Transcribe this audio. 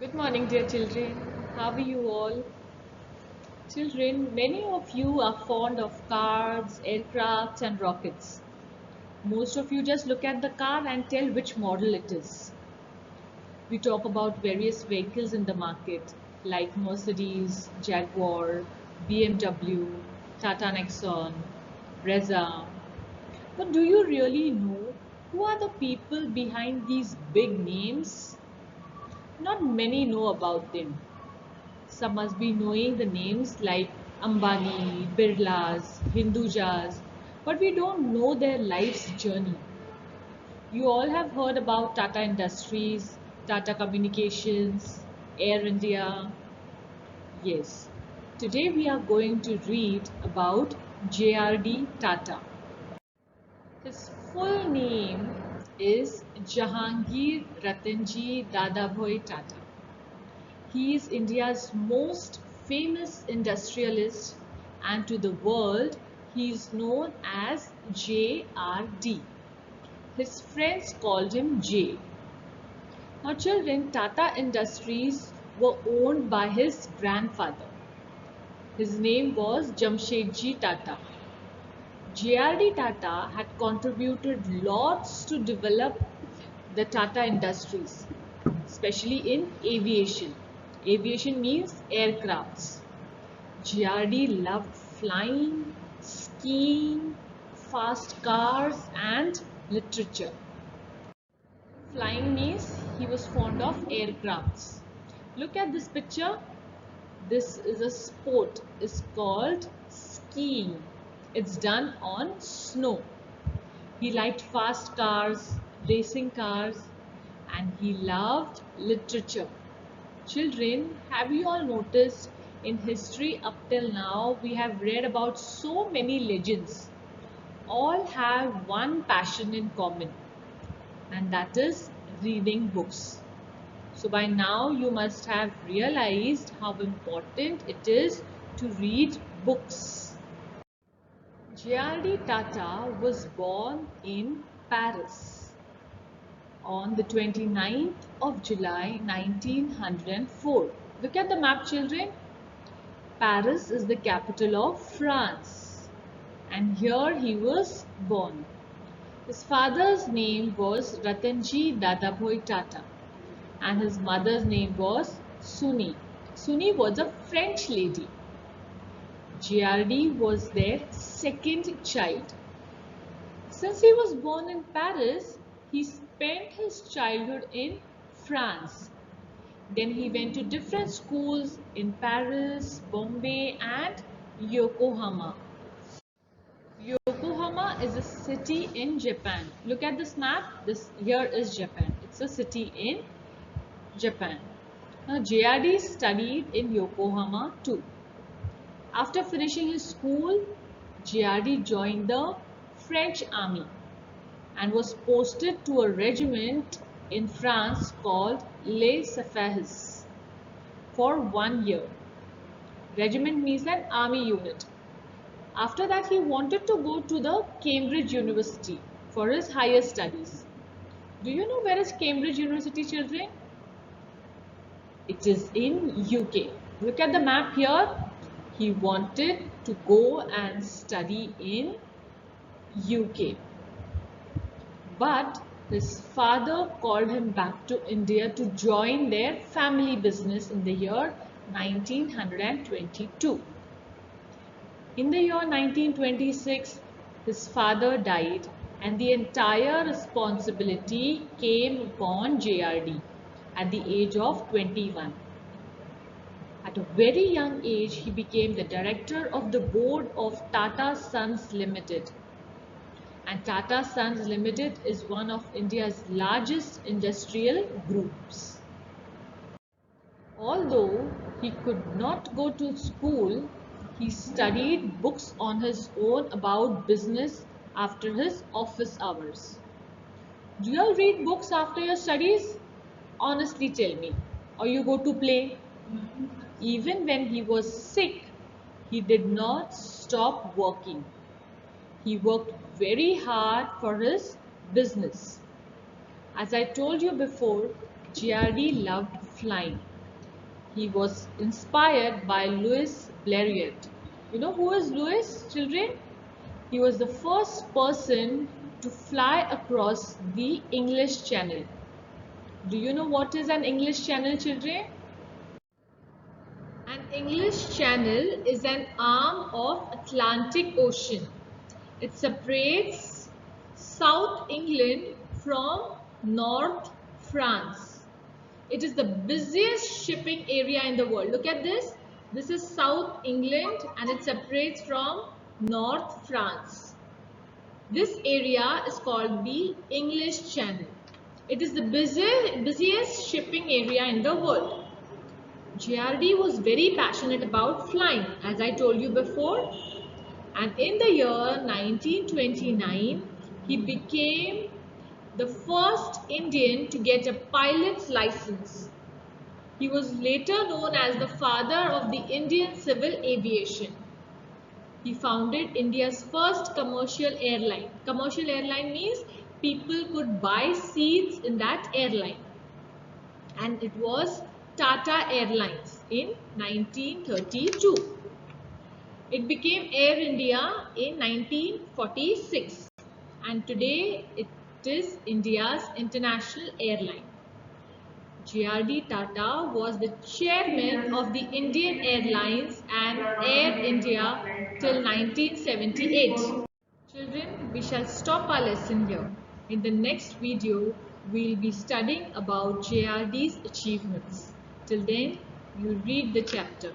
Good morning, dear children. How are you all? Children, many of you are fond of cars, aircrafts, and rockets. Most of you just look at the car and tell which model it is. We talk about various vehicles in the market like Mercedes, Jaguar, BMW, Tata Nexon, Brezza. But do you really know who are the people behind these big names? Not many know about them. Some must be knowing the names like Ambani, Birlas, Hindujas, but we don't know their life's journey. You all have heard about Tata Industries, Tata Communications, Air India. Yes, today we are going to read about JRD Tata. His full name is Jahangir Ratanji Dadabhai Tata. He is India's most famous industrialist, and to the world he is known as JRD. His friends called him J. Now children, Tata Industries were owned by his grandfather. His name was Jamshedji Tata. JRD Tata had contributed lots to develop the Tata Industries, especially in aviation. Aviation means aircrafts. JRD loved flying, skiing, fast cars, and literature. Flying means he was fond of aircrafts. Look at this picture. This is a sport. It's called skiing. It's done on snow. He liked fast cars, racing cars, and he loved literature. Children, have you all noticed in history up till now we have read about so many legends. All have one passion in common, and that is reading books. So by now you must have realized how important it is to read books. JRD Tata was born in Paris on the 29th of July 1904. Look at the map, children. Paris is the capital of France, and here he was born. His father's name was Ratanji Dadabhai Tata, and his mother's name was Suni. Suni was a French lady. JRD was their second child. Since he was born in Paris, he spent his childhood in France. Then he went to different schools in Paris, Bombay, and Yokohama. Yokohama is a city in Japan. Look at this map. This here is Japan. It's a city in Japan. Now JRD studied in Yokohama too. After finishing his school, JRD joined the French army and was posted to a regiment in France called Les Safehes for 1 year. Regiment means an army unit. After that, he wanted to go to the Cambridge University for his higher studies. Do you know where is Cambridge University, children? It is in UK. Look at the map here. He wanted to go and study in UK. But his father called him back to India to join their family business in the year 1922. In the year 1926, his father died and the entire responsibility came upon JRD at the age of 21. At a very young age, he became the director of the board of Tata Sons Limited. And Tata Sons Limited is one of India's largest industrial groups. Although he could not go to school, he studied books on his own about business after his office hours. Do you all read books after your studies? Honestly tell me. Or you go to play? Even when he was sick, he did not stop working. He worked very hard for his business. As I told you before, JRD loved flying. He was inspired by Louis Blériot. You know who is Louis, children? He was the first person to fly across the English Channel. Do you know what is an English Channel, children? An English Channel is an arm of Atlantic Ocean. It separates South England from North France. It is the busiest shipping area in the world. Look at this. This is South England and it separates from North France. This area is called the English Channel. It is the busiest shipping area in the world. JRD was very passionate about flying, as I told you before. And in the year 1929, he became the first Indian to get a pilot's license. He was later known as the father of the Indian civil aviation. He founded India's first commercial airline. Commercial airline means people could buy seats in that airline. And it was Tata Airlines in 1932. It became Air India in 1946 and today it is India's international airline. JRD Tata was the chairman of the Indian Airlines and Air India till 1978. Children, we shall stop our lesson here. In the next video, we will be studying about JRD's achievements. Till then, you read the chapter.